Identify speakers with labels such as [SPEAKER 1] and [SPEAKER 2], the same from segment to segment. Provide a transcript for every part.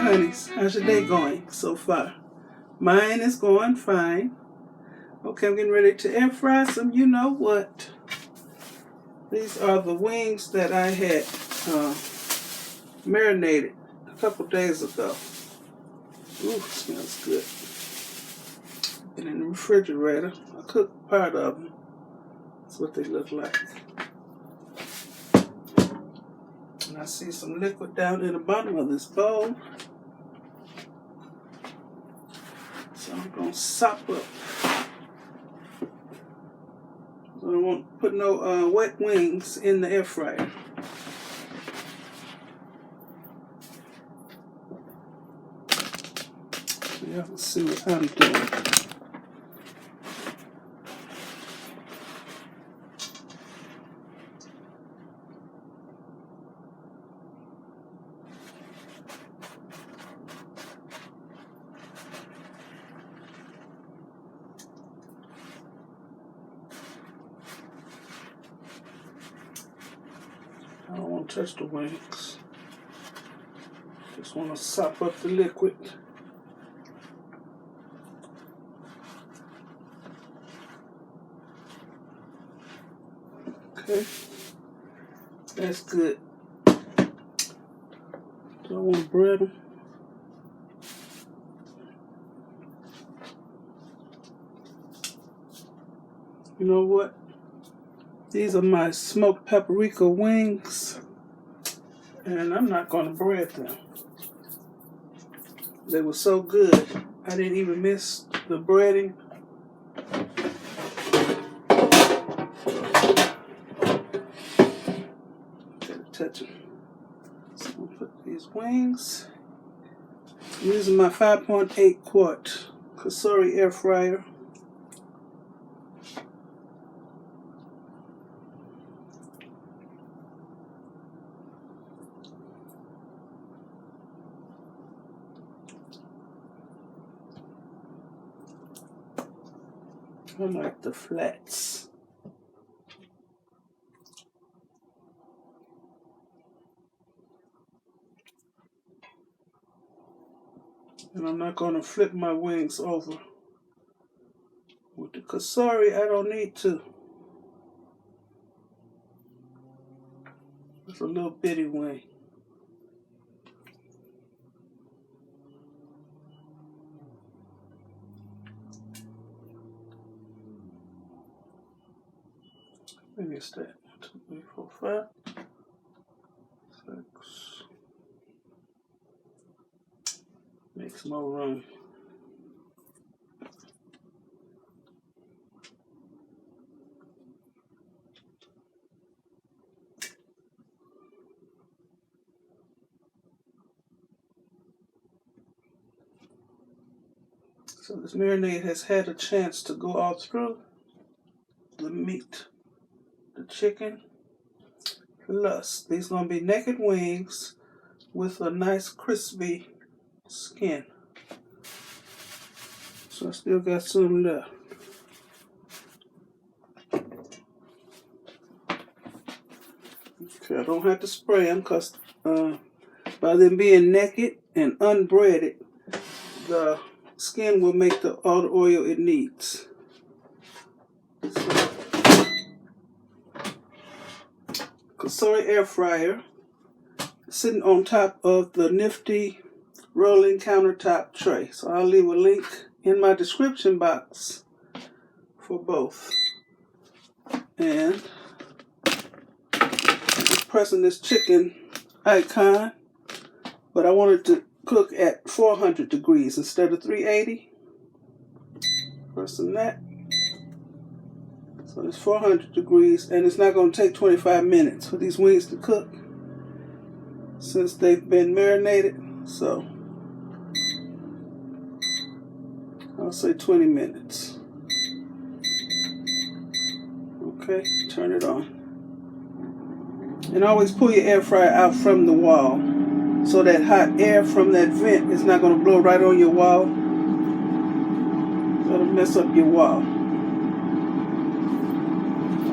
[SPEAKER 1] honeys. How's your day going so far? Mine is going fine. Okay, I'm getting ready to air fry some you know what. These are the wings that I had marinated a couple days ago. Ooh, smells good. Been in the refrigerator. I cooked part of them. That's what they look like. And I see some liquid down in the bottom of this bowl. So I'm going to sop up. I don't want to put no wet wings in the air fryer. So y'all can see what I'm doing. I don't want to touch the wings. Just want to sop up the liquid. Okay, that's good. Do I want to bread them? You know what? These are my smoked paprika wings, and I'm not going to bread them. They were so good, I didn't even miss the breading. Gotta touch them. So I'm going to put these wings. I'm using my 5.8 quart Cosori air fryer. I like the flats. And I'm not going to flip my wings over. With the Cosori, I don't need to. It's a little bitty wing. Maybe it's that. 1, 2, 3, 4, 5, 6. Make some more room. So this marinade has had a chance to go all through the meat, the chicken, plus these gonna be naked wings with a nice crispy skin. So I still got some left. Okay, I don't have to spray them because by them being naked and unbreaded, the skin will make all the oil it needs. So, Cosori air fryer sitting on top of the nifty rolling countertop tray. So I'll leave a link in my description box for both. And I'm just pressing this chicken icon, but I wanted to cook at 400 degrees instead of 380. Pressing that. So it's 400 degrees, and it's not going to take 25 minutes for these wings to cook since they've been marinated. So I'll say 20 minutes. Okay, turn it on. And always pull your air fryer out from the wall so that hot air from that vent is not going to blow right on your wall. That'll mess up your wall.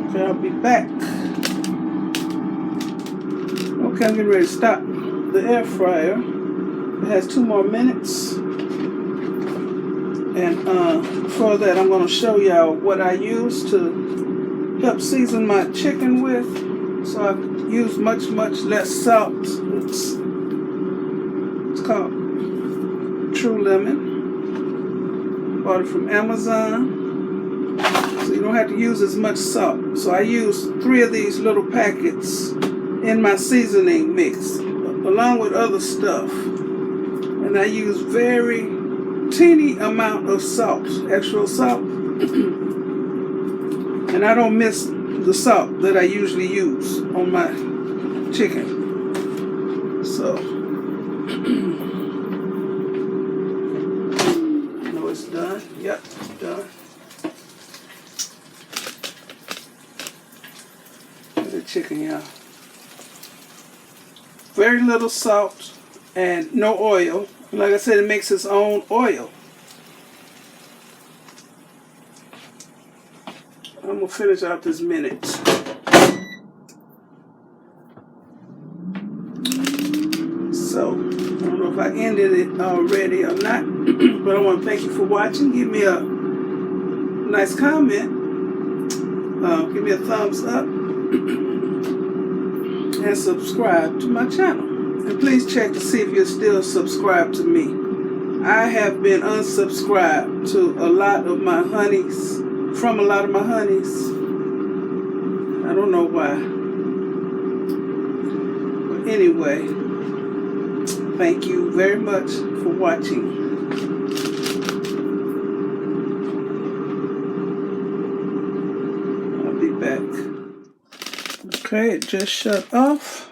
[SPEAKER 1] Okay, I'll be back. Okay, I'm getting ready to stop the air fryer. It has 2 more minutes. And for that, I'm going to show y'all what I use to help season my chicken with. So I use much less salt. It's called True Lemon. Bought it from Amazon. So you don't have to use as much salt. So I use 3 of these little packets in my seasoning mix, along with other stuff. And I use very teeny amount of salt, extra salt. And I don't miss the salt that I usually use on my chicken. So, I know it's done. Yep, it's done. Look at the chicken, y'all. Very little salt and no oil. Like I said, it makes its own oil. I'm going to finish out this minute. So, I don't know if I ended it already or not, but I want to thank you for watching. Give me a nice comment. Give me a thumbs up. And subscribe to my channel. And please check to see if you're still subscribed to me. I have been unsubscribed to a lot of my honeys, from a lot of my honeys. I don't know why. But anyway, thank you very much for watching. I'll be back. Okay, it just shut off.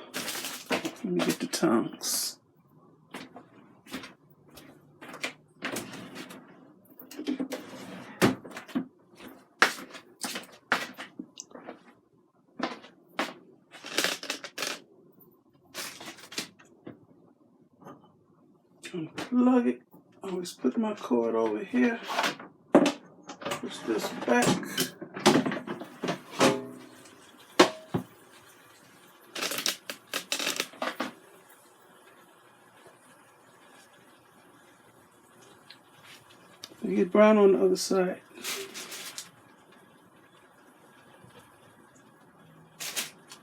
[SPEAKER 1] Let me get the tongs. Unplug it. Always put my cord over here. Push this back. Get brown on the other side.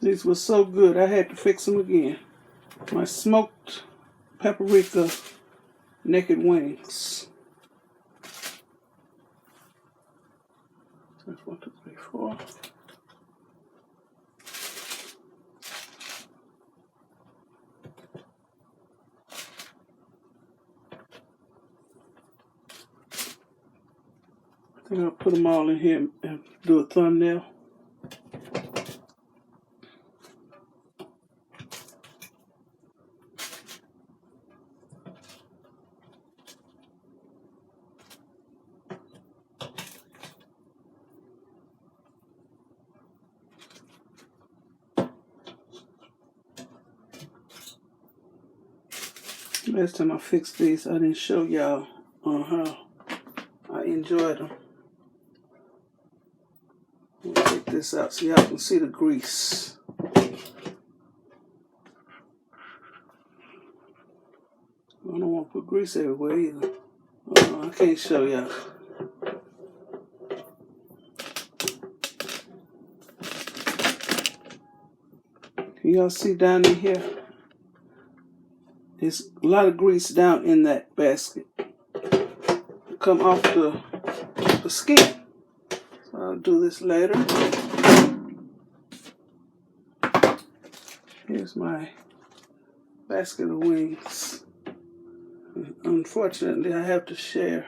[SPEAKER 1] These were so good, I had to fix them again. My smoked paprika naked wings. That's 1, 2, 3, 4. I think I'll put them all in here and do a thumbnail. Last time I fixed these, I didn't show y'all how I enjoyed them. I'll take this out so y'all can see the grease. I don't want to put grease everywhere either. I can't show y'all. Can y'all see down in here? There's a lot of grease down in that basket. Come off the skin. So I'll do this later. Here's my basket of wings. Unfortunately, I have to share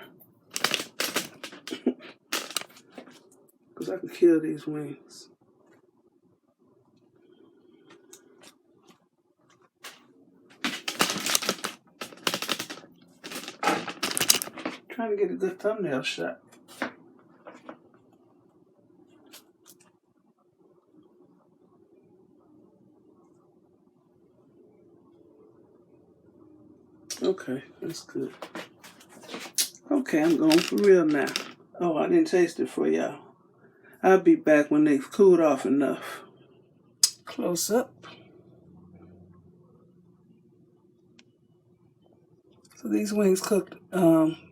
[SPEAKER 1] because I can kill these wings. Trying to get a good thumbnail shot. Okay, that's good. Okay, I'm going for real now. Oh, I didn't taste it for y'all. I'll be back when they've cooled off enough. Close up. So these wings cooked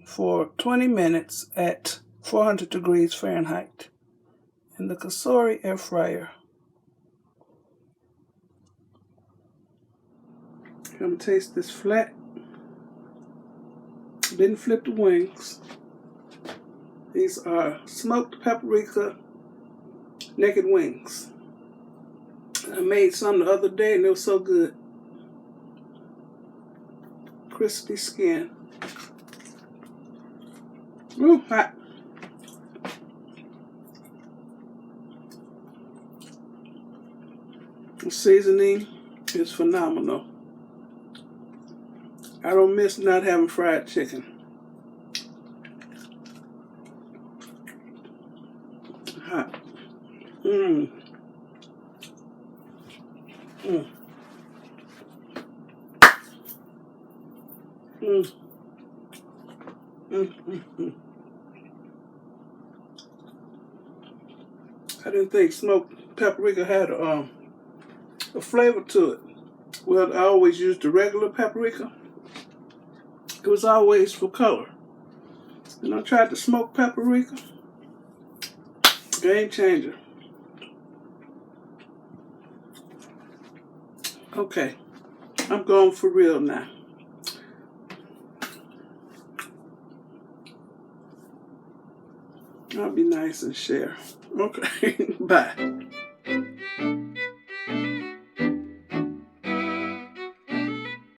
[SPEAKER 1] for 20 minutes at 400 degrees Fahrenheit in the Cosori air fryer. I'm gonna taste this flat. Didn't flip the wings. These are smoked paprika naked wings. I made some the other day and they were so good. Crispy skin. Ooh, hot. The seasoning is phenomenal. I don't miss not having fried chicken. Hot. Mmm. Mmm. Mmm. Mmm. I didn't think smoked paprika had a flavor to it. Well, I always used the regular paprika. It was always for color. And I tried the smoked paprika. Game changer. Okay, I'm going for real now. I'll be nice and share. Okay, bye.